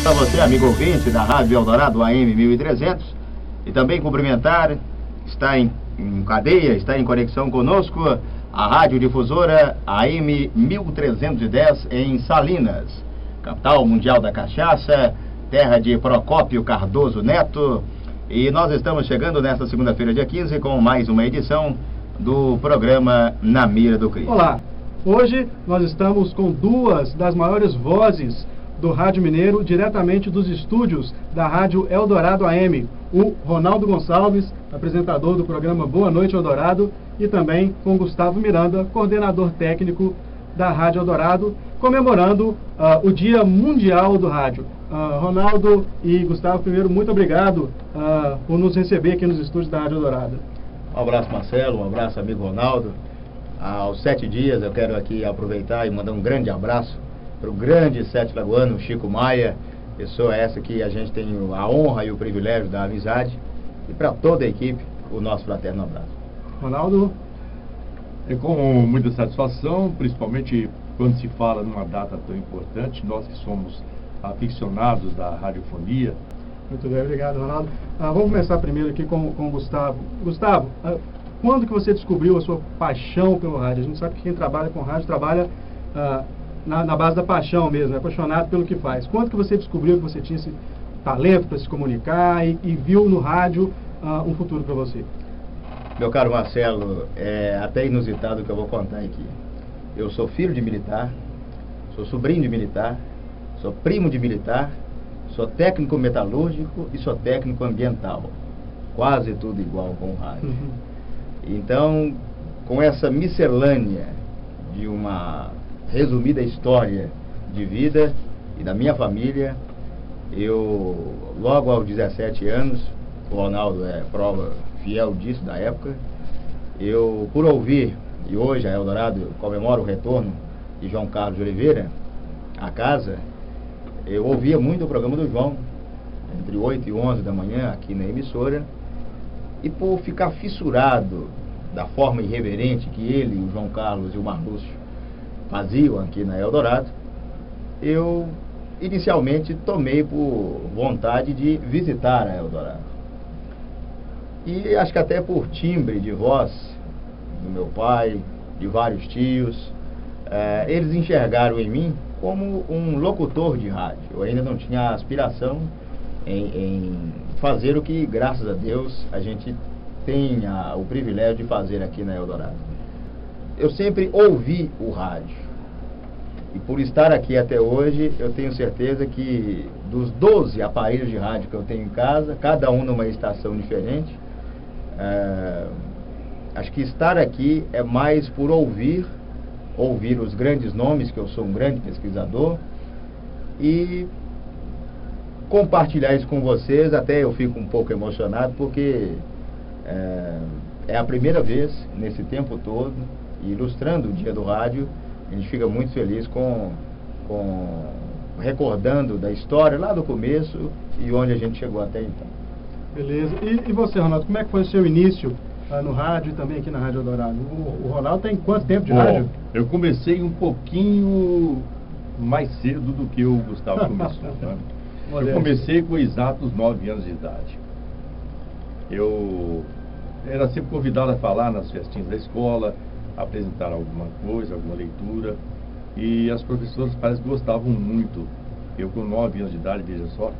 Para você, amigo ouvinte da Rádio Eldorado AM 1300, e também cumprimentar, está em cadeia, está em conexão conosco, a Rádio Difusora AM 1310 em Salinas, capital mundial da cachaça, terra de Procópio Cardoso Neto. E nós estamos chegando nesta segunda-feira, dia 15, com mais uma edição do programa Na Mira do Crime. Olá, hoje nós estamos com duas das maiores vozes do Rádio Mineiro, diretamente dos estúdios da Rádio Eldorado AM, o Ronaldo Gonçalves, apresentador do programa Boa Noite Eldorado, e também com Gustavo Miranda, coordenador técnico da Rádio Eldorado, comemorando o Dia Mundial do Rádio. Ronaldo e Gustavo, primeiro, muito obrigado por nos receber aqui nos estúdios da Rádio Eldorado. Um abraço, Marcelo, um abraço, amigo Ronaldo. Aos 7 dias eu quero aqui aproveitar e mandar um grande abraço para o grande Sete Lagoano, Chico Maia, pessoa essa que a gente tem a honra e o privilégio da amizade, e para toda a equipe, o nosso fraterno abraço. Ronaldo? É com muita satisfação, principalmente quando se fala numa data tão importante, nós que somos aficionados da radiofonia. Muito bem, obrigado, Ronaldo. Vamos começar primeiro aqui com o Gustavo. Gustavo, quando que você descobriu a sua paixão pelo rádio? A gente sabe que quem trabalha com rádio trabalha na base da paixão mesmo, é apaixonado pelo que faz. Quando que você descobriu que você tinha esse talento para se comunicar e viu no rádio um futuro para você? Meu caro Marcelo, é até inusitado o que eu vou contar aqui. Eu sou filho de militar, sou sobrinho de militar, sou primo de militar, sou técnico metalúrgico e sou técnico ambiental. Quase tudo igual com o rádio. Então, com essa miscelânea de uma resumida história de vida e da minha família, eu, logo aos 17 anos, o Ronaldo é prova fiel disso da época, eu, por ouvir, e hoje a Eldorado comemora o retorno de João Carlos de Oliveira à casa, eu ouvia muito o programa do João, entre 8 e 11 da manhã, aqui na emissora, e por ficar fissurado da forma irreverente que ele, o João Carlos e o Marlúcio faziam aqui na Eldorado, eu inicialmente tomei por vontade de visitar a Eldorado. E acho que até por timbre de voz do meu pai, de vários tios, eles enxergaram em mim como um locutor de rádio. Eu ainda não tinha aspiração em fazer o que, graças a Deus, a gente tem o privilégio de fazer aqui na Eldorado. Eu sempre ouvi o rádio. E por estar aqui até hoje, eu tenho certeza que dos 12 aparelhos de rádio que eu tenho em casa, cada um numa estação diferente, acho que estar aqui é mais por ouvir os grandes nomes, que eu sou um grande pesquisador, e compartilhar isso com vocês. Até eu fico um pouco emocionado, porque é a primeira vez nesse tempo todo, ilustrando o Dia do Rádio, a gente fica muito feliz recordando da história lá do começo e onde a gente chegou até então. Beleza. E você, Ronaldo, como é que foi o seu início no rádio e também aqui na Rádio Eldorado? O Ronaldo tem quanto tempo de rádio? Eu comecei um pouquinho mais cedo do que o Gustavo começou. Né? Eu comecei com exatos 9 anos de idade. Eu era sempre convidado a falar nas festinhas da escola, apresentar alguma coisa, alguma leitura, e as professoras parece que gostavam muito. Eu com 9 anos de idade, veja só,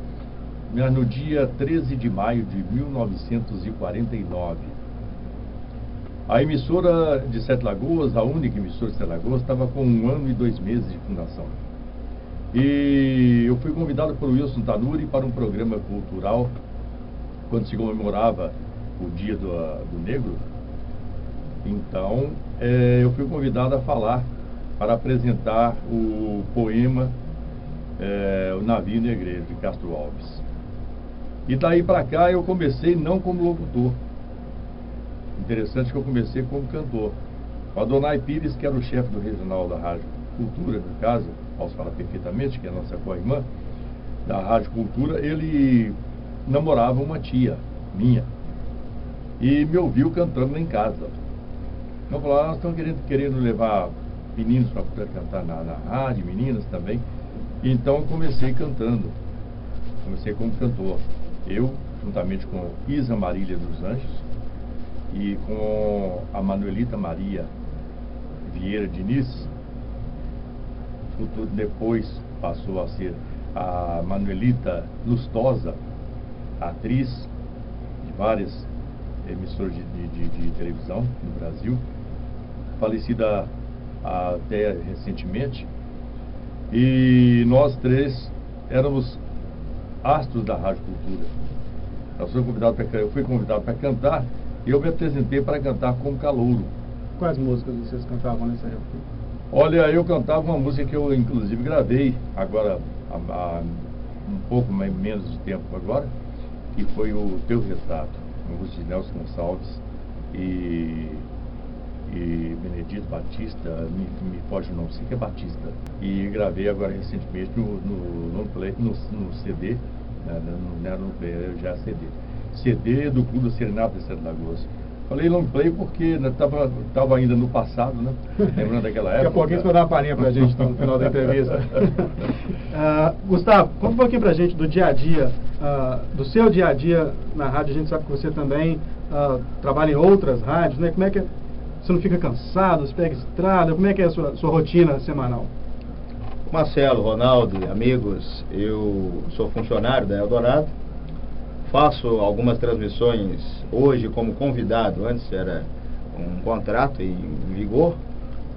no dia 13 de maio de 1949, a emissora de Sete Lagoas, a única emissora de Sete Lagoas, estava com 1 ano e 2 meses de fundação. E eu fui convidado por Wilson Tanuri para um programa cultural, quando se comemorava o Dia do Negro. Então, eu fui convidado a falar, para apresentar o poema O Navio Negreiro, de Castro Alves. E daí para cá eu comecei não como locutor. Interessante que eu comecei como cantor. O Adonai Pires, que era o chefe do regional da Rádio Cultura, no caso, posso falar perfeitamente, que é a nossa co-irmã da Rádio Cultura, ele namorava uma tia minha e me ouviu cantando lá em casa. Então falou, nós estamos querendo levar meninos para poder cantar na rádio, meninas também. Então eu comecei cantando. comecei como cantor. Eu, juntamente com Isa Marília dos Anjos e com a Manuelita Maria Vieira Diniz. Depois passou a ser a Manuelita Lustosa, atriz de várias emissoras de televisão no Brasil, falecida até recentemente. E nós três éramos astros da Rádio Cultura. Eu fui convidado para cantar e eu me apresentei para cantar como calouro. Quais músicas vocês cantavam nessa época? Olha, eu cantava uma música que eu inclusive gravei agora há um pouco menos de tempo agora, que foi o Teu Retrato, uma música de Nelson Gonçalves e Benedito Batista, me foge o nome, sei que é Batista. E gravei agora recentemente no CD, não era no play, já é CD. CD do Clube da Serenata de Sete Lagoas. Falei long play porque estava ainda no passado, né? Lembrando daquela época. Daqui a pouquinho você vai dar uma palhinha pra gente no final da entrevista. Gustavo, conta um pouquinho pra gente do dia a dia, do seu dia a dia na rádio. A gente sabe que você também trabalha em outras rádios, né? Como é que você não fica cansado, você pega estrada? Como é que é a sua rotina semanal? Marcelo, Ronaldo, amigos, eu sou funcionário da Eldorado. Faço algumas transmissões hoje como convidado, antes era um contrato em vigor,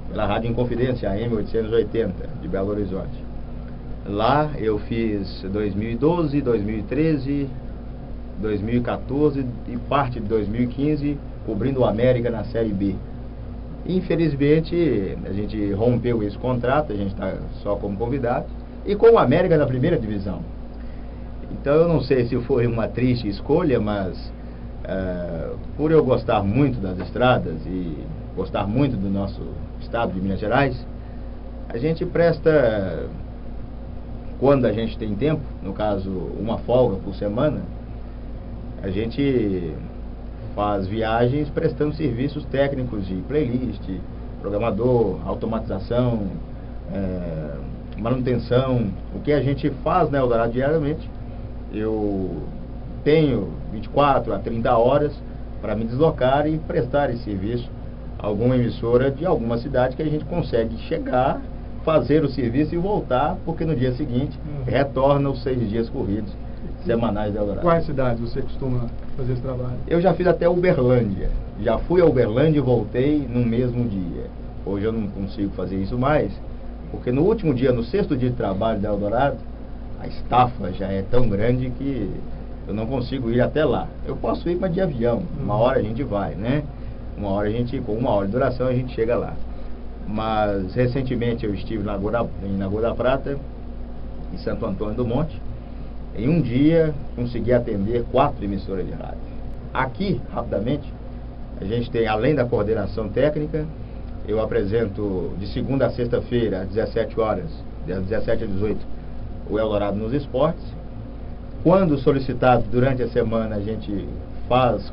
pela Rádio Inconfidência, AM 880, de Belo Horizonte. Lá eu fiz 2012, 2013, 2014 e parte de 2015, cobrindo o América na Série B. Infelizmente, a gente rompeu esse contrato, a gente está só como convidado, e com o América na primeira divisão. Então eu não sei se foi uma triste escolha, mas por eu gostar muito das estradas e gostar muito do nosso estado de Minas Gerais, a gente presta, quando a gente tem tempo, no caso uma folga por semana, a gente faz viagens prestando serviços técnicos de playlist, programador, automatização, manutenção, o que a gente faz na Eldorado diariamente. Eu tenho 24 a 30 horas para me deslocar e prestar esse serviço a alguma emissora de alguma cidade que a gente consegue chegar, fazer o serviço e voltar, porque no dia seguinte retorna os 6 dias corridos semanais da Eldorado. Quais cidades você costuma fazer esse trabalho? Eu já fiz até Uberlândia. Já fui a Uberlândia e voltei no mesmo dia. Hoje eu não consigo fazer isso mais, porque no último dia, no 6º dia de trabalho da Eldorado, a estafa já é tão grande que eu não consigo ir até lá. Eu posso ir, mas de avião. Uma hora a gente vai, né? Com 1 hora de duração, a gente chega lá. Mas recentemente eu estive em Lagoa da Prata, em Santo Antônio do Monte. Em um dia consegui atender 4 emissoras de rádio. Aqui, rapidamente, a gente tem, além da coordenação técnica, eu apresento de segunda a sexta-feira, às 17 horas, das 17 às 18, o Eldorado nos Esportes. Quando solicitado durante a semana, a gente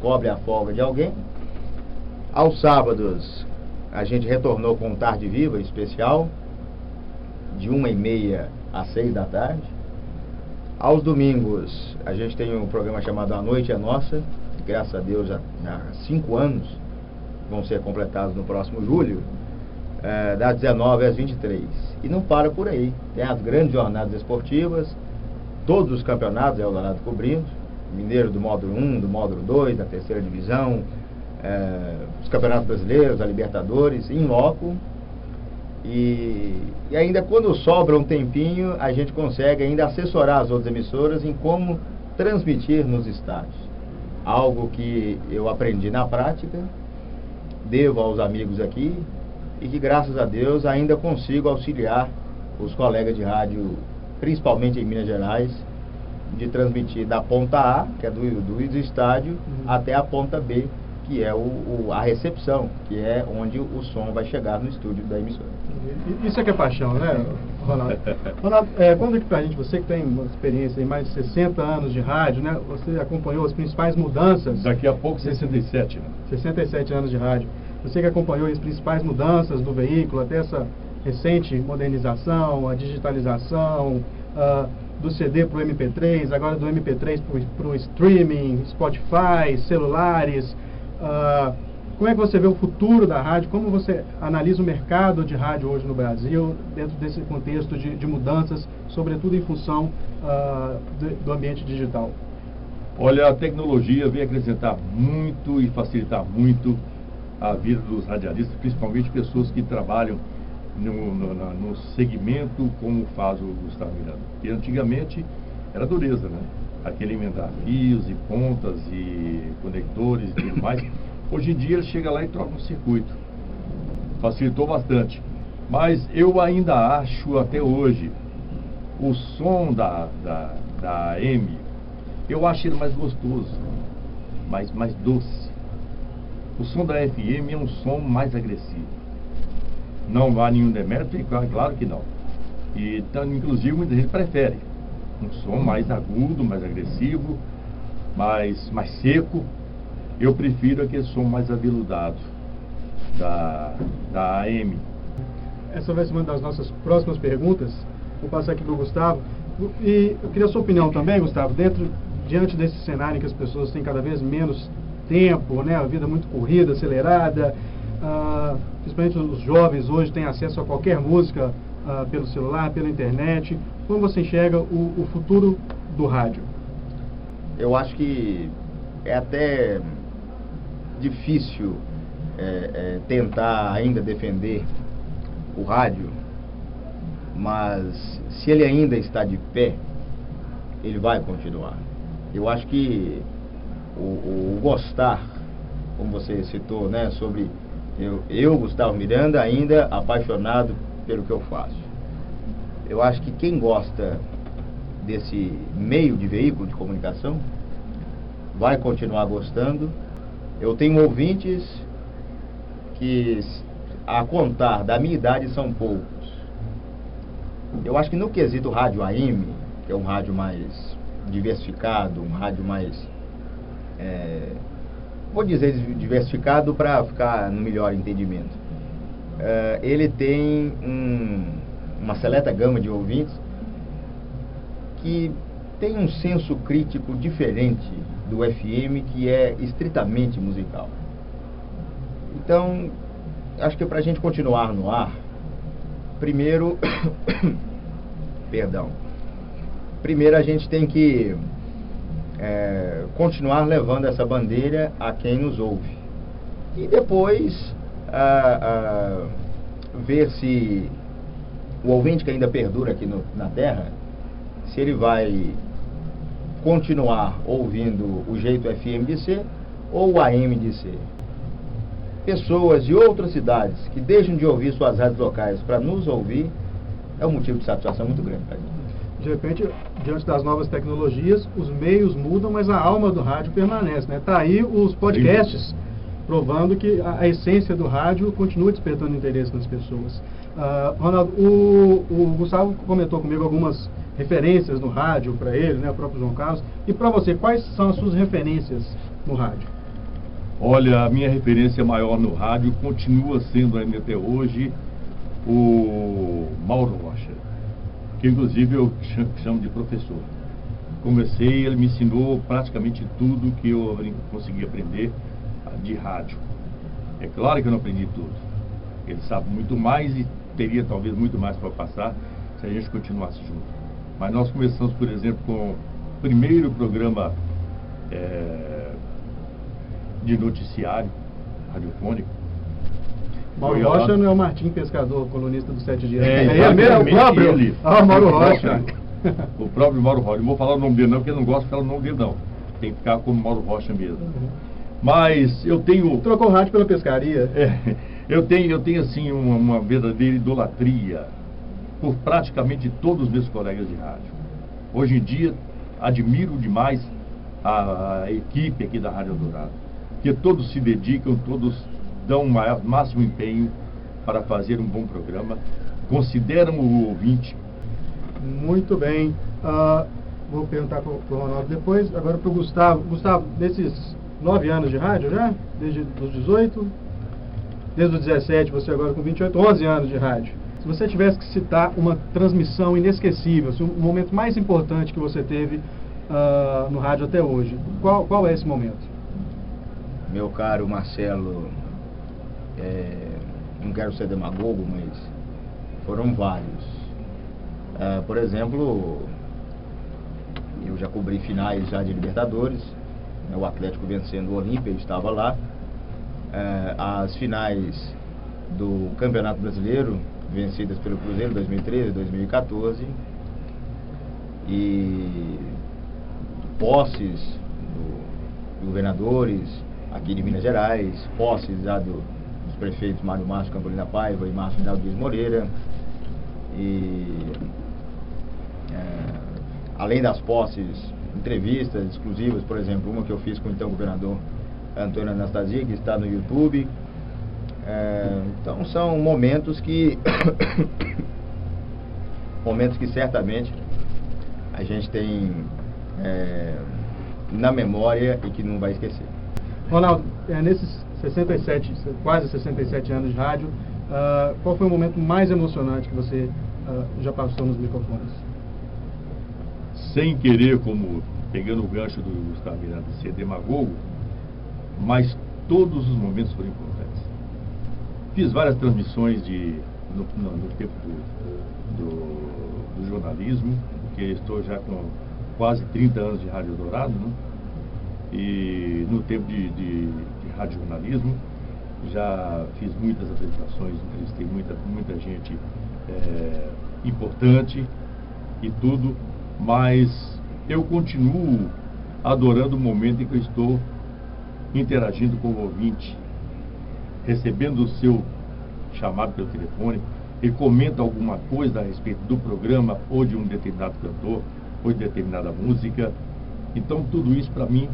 cobre a folga de alguém. Aos sábados, a gente retornou com Tarde Viva especial, de 1h30 às 6 da tarde. Aos domingos, a gente tem um programa chamado A Noite é Nossa, que, graças a Deus, já há 5 anos, vão ser completados no próximo julho, das 19 às 23. E não para por aí. Tem as grandes jornadas esportivas, todos os campeonatos, Eldorado cobrindo, Mineiro do módulo 1, do módulo 2, da 3ª divisão, os campeonatos brasileiros, a Libertadores, em loco. E ainda quando sobra um tempinho, a gente consegue ainda assessorar as outras emissoras em como transmitir nos estádios. Algo que eu aprendi na prática, devo aos amigos aqui, e que, graças a Deus, ainda consigo auxiliar os colegas de rádio, principalmente em Minas Gerais, de transmitir da ponta A, que é do estádio, até a ponta B, que é a recepção, que é onde o som vai chegar no estúdio da emissora. Isso é que é paixão, né, Ronaldo? Ronaldo, conta aqui pra gente, você que tem uma experiência em mais de 60 anos de rádio, né? Você acompanhou as principais mudanças. Daqui a pouco 67, né? 67 anos de rádio. Você que acompanhou as principais mudanças do veículo, até essa recente modernização, a digitalização, do CD para o MP3, agora do MP3 para o streaming, Spotify, celulares. Como é que você vê o futuro da rádio? Como você analisa o mercado de rádio hoje no Brasil, dentro desse contexto de mudanças, sobretudo em função do ambiente digital? Olha, a tecnologia vem acrescentar muito e facilitar muito a vida dos radialistas, principalmente pessoas que trabalham no segmento como faz o Gustavo Miranda. E antigamente era dureza, né? Aquele emendar fios e pontas e conectores e tudo mais. Hoje em dia ele chega lá e troca um circuito. Facilitou bastante. Mas eu ainda acho até hoje o som da AM, eu acho ele mais gostoso, mais doce. O som da FM é um som mais agressivo. Não há nenhum demérito, claro que não. E então, inclusive muita gente prefere um som mais agudo, mais agressivo, mais seco. Eu prefiro aquele som mais aveludado da AM. Essa vai ser uma das nossas próximas perguntas. Vou passar aqui para o Gustavo. E eu queria a sua opinião também, Gustavo, diante desse cenário em que as pessoas têm cada vez menos tempo, né, a vida muito corrida, acelerada, principalmente os jovens hoje têm acesso a qualquer música pelo celular, pela internet. Como você enxerga o futuro do rádio? Eu acho que é até difícil tentar ainda defender o rádio, mas se ele ainda está de pé, ele vai continuar. Eu acho que o gostar, como você citou, né, sobre eu, Gustavo Miranda, ainda apaixonado pelo que eu faço. Eu acho que quem gosta desse meio de veículo de comunicação vai continuar gostando. Eu tenho ouvintes que, a contar da minha idade, são poucos. Eu acho que no quesito rádio AM, que é um rádio mais diversificado, um rádio mais, vou dizer diversificado para ficar no melhor entendimento, ele tem uma seleta gama de ouvintes que tem um senso crítico diferente do FM, que é estritamente musical. Então, acho que para a gente continuar no ar, primeiro primeiro a gente tem que continuar levando essa bandeira a quem nos ouve, e depois ver se o ouvinte que ainda perdura aqui na Terra, se ele vai continuar ouvindo o jeito FM de ser ou o AM de ser. Pessoas de outras cidades que deixam de ouvir suas rádios locais para nos ouvir é um motivo de satisfação muito grande para a gente. De repente, diante das novas tecnologias, os meios mudam, mas a alma do rádio permanece, né? Tá aí os podcasts provando que a essência do rádio continua despertando interesse nas pessoas. Ronaldo, o Gustavo comentou comigo algumas referências no rádio para ele, né, o próprio João Carlos. E para você, quais são as suas referências no rádio? Olha, a minha referência maior no rádio continua sendo ainda até hoje o Mauro Rocha, que inclusive eu chamo de professor. Conversei, ele me ensinou praticamente tudo que eu consegui aprender de rádio. É claro que eu não aprendi tudo. Ele sabe muito mais e teria talvez muito mais para passar se a gente continuasse junto. Mas nós começamos, por exemplo, com o primeiro programa de noticiário radiofônico. Mauro Rocha não é o Martim Pescador, colunista do 7 Dias. É o próprio ele. Mauro Rocha. O próprio Mauro Rocha. Não vou falar o nome dele não, porque eu não gosto de falar o nome dele não. Tem que ficar como Mauro Rocha mesmo. Mas eu tenho... Trocou o rádio pela pescaria. Eu tenho assim uma verdadeira idolatria por praticamente todos os meus colegas de rádio. Hoje em dia, admiro demais a equipe aqui da Rádio Eldorado, que todos se dedicam, todos dão o máximo empenho para fazer um bom programa, consideram o ouvinte. Muito bem. Vou perguntar para o Ronaldo depois. Agora para o Gustavo. Gustavo, desses 9 anos de rádio já? Desde os 18? Desde os 17, você agora com 28, 11 anos de rádio. Se você tivesse que citar uma transmissão inesquecível, assim, um momento mais importante que você teve no rádio até hoje, qual é esse momento? Meu caro Marcelo, não quero ser demagogo, mas foram vários. Por exemplo, eu já cobri finais já de Libertadores, né, o Atlético vencendo o Olímpia, eu estava lá. As finais do Campeonato Brasileiro, vencidas pelo Cruzeiro 2013 e 2014, e posses dos governadores aqui de Minas Gerais, posses já dos prefeitos Mário Márcio Campolina Paiva e Márcio Hidalgo Dias Moreira, e além das posses, entrevistas exclusivas, por exemplo, uma que eu fiz com o então governador Antônio Anastasia, que está no YouTube. Então são momentos que momentos que certamente a gente tem na memória e que não vai esquecer. Ronaldo, nesses quase 67 anos de rádio, qual foi o momento mais emocionante que você já passou nos microfones? Sem querer, como pegando o gancho do Gustavo Miranda, ser demagogo, mas todos os momentos foram importantes. Fiz várias transmissões no tempo do jornalismo, porque estou já com quase 30 anos de Rádio Eldorado, né? E no tempo de rádio jornalismo, já fiz muitas apresentações, entrevistei muita gente importante e tudo, mas eu continuo adorando o momento em que eu estou interagindo com o ouvinte, recebendo o seu chamado pelo telefone, ele comenta alguma coisa a respeito do programa, ou de um determinado cantor, ou de determinada música. Então tudo isso para mim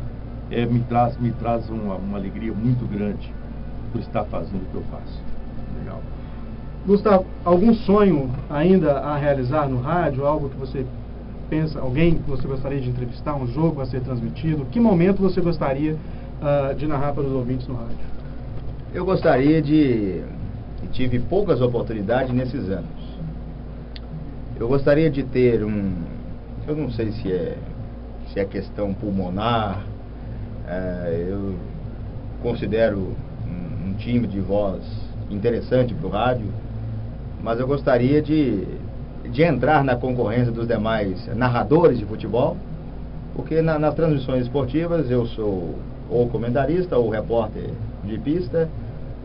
me traz uma alegria muito grande por estar fazendo o que eu faço. Legal. Gustavo, algum sonho ainda a realizar no rádio? Algo que você pensa, alguém que você gostaria de entrevistar, um jogo a ser transmitido? Que momento você gostaria de narrar para os ouvintes no rádio? Eu gostaria e tive poucas oportunidades nesses anos. Eu gostaria de ter eu não sei se é questão pulmonar, eu considero um time de voz interessante para o rádio, mas eu gostaria de entrar na concorrência dos demais narradores de futebol, porque nas transmissões esportivas eu sou ou comentarista, ou repórter de pista,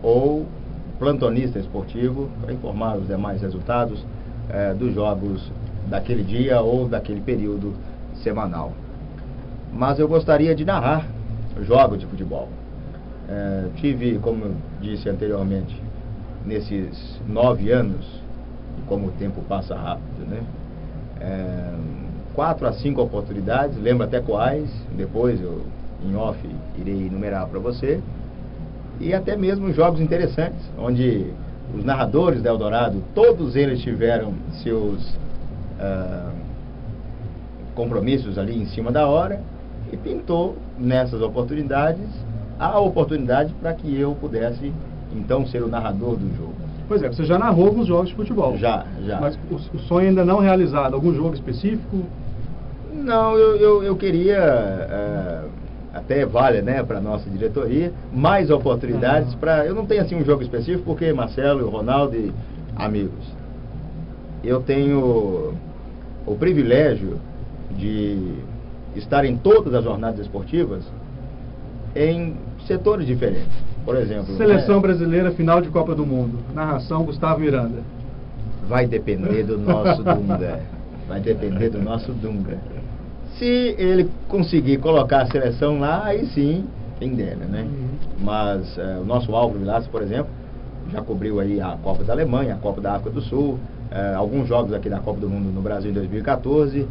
ou plantonista esportivo, para informar os demais resultados dos jogos daquele dia ou daquele período semanal. Mas eu gostaria de narrar jogos de futebol. Tive, como eu disse anteriormente, nesses 9 anos, e como o tempo passa rápido, né? 4 a 5 oportunidades, lembro até quais, depois eu, em off, irei enumerar para você, e até mesmo jogos interessantes, onde os narradores da Eldorado, todos eles tiveram seus compromissos ali em cima da hora, e pintou nessas oportunidades a oportunidade para que eu pudesse então ser o narrador do jogo. Pois é, você já narrou alguns jogos de futebol. Já. Mas o sonho ainda não realizado, algum jogo específico? Não, eu queria, até vale, né, para nossa diretoria, mais oportunidades para... Eu não tenho assim um jogo específico, porque Marcelo, Ronaldo e amigos, eu tenho o privilégio de estar em todas as jornadas esportivas em setores diferentes. Por exemplo... Seleção brasileira, final de Copa do Mundo. Narração, Gustavo Miranda. Vai depender do nosso Dunga. Vai depender do nosso Dunga. Se ele conseguir colocar a seleção lá, aí sim, quem dera, né? Mas o nosso Álvaro Vilaça, por exemplo, já cobriu aí a Copa da Alemanha, a Copa da África do Sul, alguns jogos aqui da Copa do Mundo no Brasil em 2014,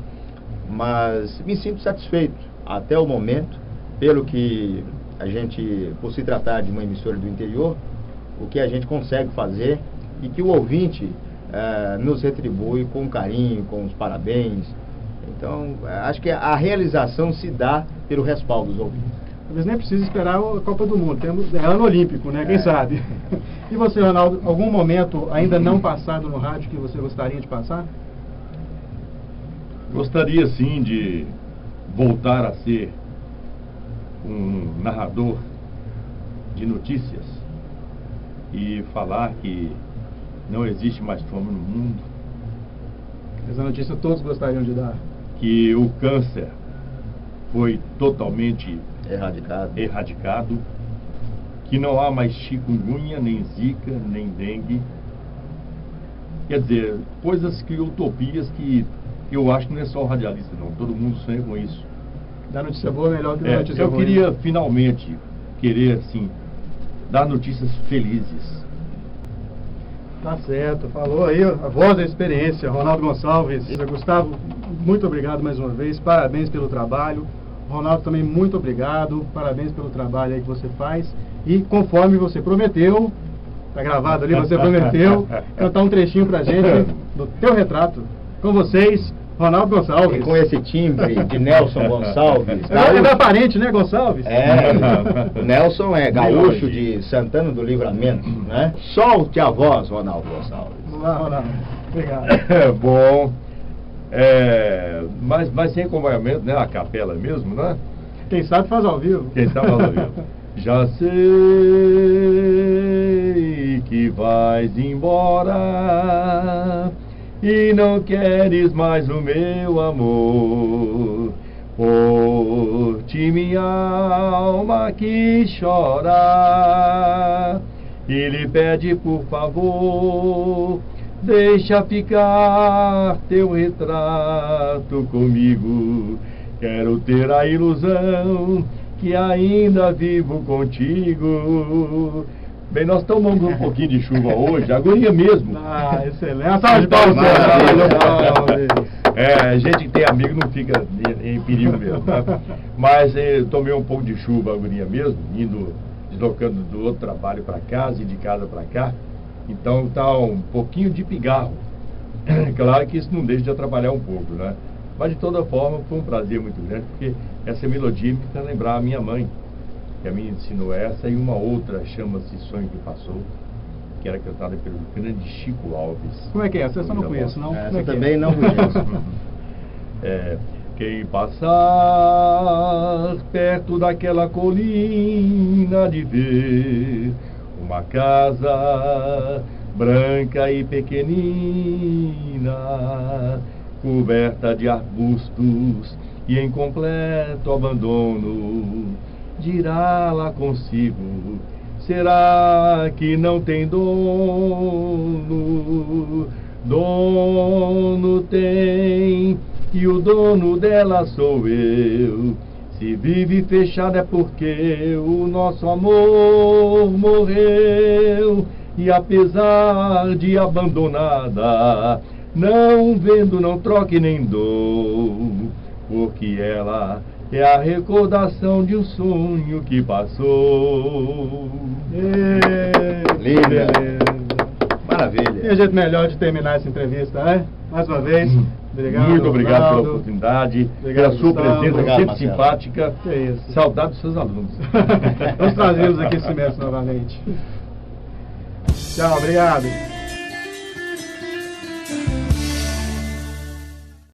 mas me sinto satisfeito até o momento, pelo que a gente, por se tratar de uma emissora do interior, o que a gente consegue fazer e que o ouvinte nos retribui com carinho, com os parabéns. Então, acho que a realização se dá pelo respaldo dos ouvintes. talvez nem precise esperar a Copa do Mundo. É ano olímpico, né? Quem sabe? E você, Ronaldo, algum momento ainda não passado no rádio que você gostaria de passar? Gostaria sim de voltar a ser um narrador de notícias e falar que não existe mais fome no mundo, Essa notícia todos gostariam de dar. que o câncer foi totalmente Erradicado. que não há mais chikungunya, nem zika, nem dengue. Quer dizer, utopias que eu acho que não é só o radialista não, todo mundo sonha com isso. Dar notícia boa é melhor que dar notícia Eu ruim. queria finalmente assim, dar notícias felizes. Tá certo, falou aí a voz da experiência, Ronaldo Gonçalves. Gustavo, muito obrigado mais uma vez, parabéns pelo trabalho. Ronaldo também muito obrigado, parabéns pelo trabalho aí que você faz. E conforme você prometeu, tá gravado ali, você prometeu cantar um trechinho pra gente do teu retrato. Com vocês, Ronaldo Gonçalves. E com esse timbre de Nelson Gonçalves. É meu parente, né, Gonçalves? Nelson é gaúcho de Santana do Livramento, né? Solte a voz, Ronaldo Gonçalves. Vamos lá, Ronaldo. Obrigado. Bom, mas sem acompanhamento, né? A capela mesmo, né? Quem sabe faz ao vivo. Quem sabe faz ao vivo. Já sei que vais embora e não queres mais o meu amor. Por ti minha alma que chora e lhe pede por favor, deixa ficar teu retrato comigo. Quero ter a ilusão que ainda vivo contigo. Bem, nós tomamos um pouquinho de chuva hoje, agonia mesmo. Ah, excelente. Uma salva de palmas. A gente que tem amigo não fica em perigo mesmo, né? Mas tomei um pouco de chuva, agonia mesmo, deslocando do outro trabalho para casa e de casa para cá. Então tá um pouquinho de pigarro. Claro que isso não deixa de atrapalhar um pouco, né? Mas de toda forma foi um prazer muito grande, porque essa melodia me faz lembrar a minha mãe, que a me ensinou essa, e uma outra chama-se Sonho que Passou, que era cantada pelo grande Chico Alves. Como é que é? Essa eu não conheço, não? Essa também não conheço. Quem passar perto daquela colina de ver uma casa branca e pequenina, coberta de arbustos e em completo abandono, dirá lá consigo: será que não tem dono? Dono tem, e o dono dela sou eu. Se vive fechada é porque o nosso amor morreu. E apesar de abandonada, não vendo, não troque nem dou, porque ela é a recordação de um sonho que passou. Linda. Maravilha. E a jeito melhor de terminar essa entrevista, né? Mais uma vez, obrigado. Muito obrigado Ronaldo, pela oportunidade, obrigado, pela sua Gustavo. presença Obrigado, sempre Marcelo. simpática. Que isso. Saudade dos seus alunos. Vamos trazê-los aqui esse semestre novamente. Tchau, obrigado.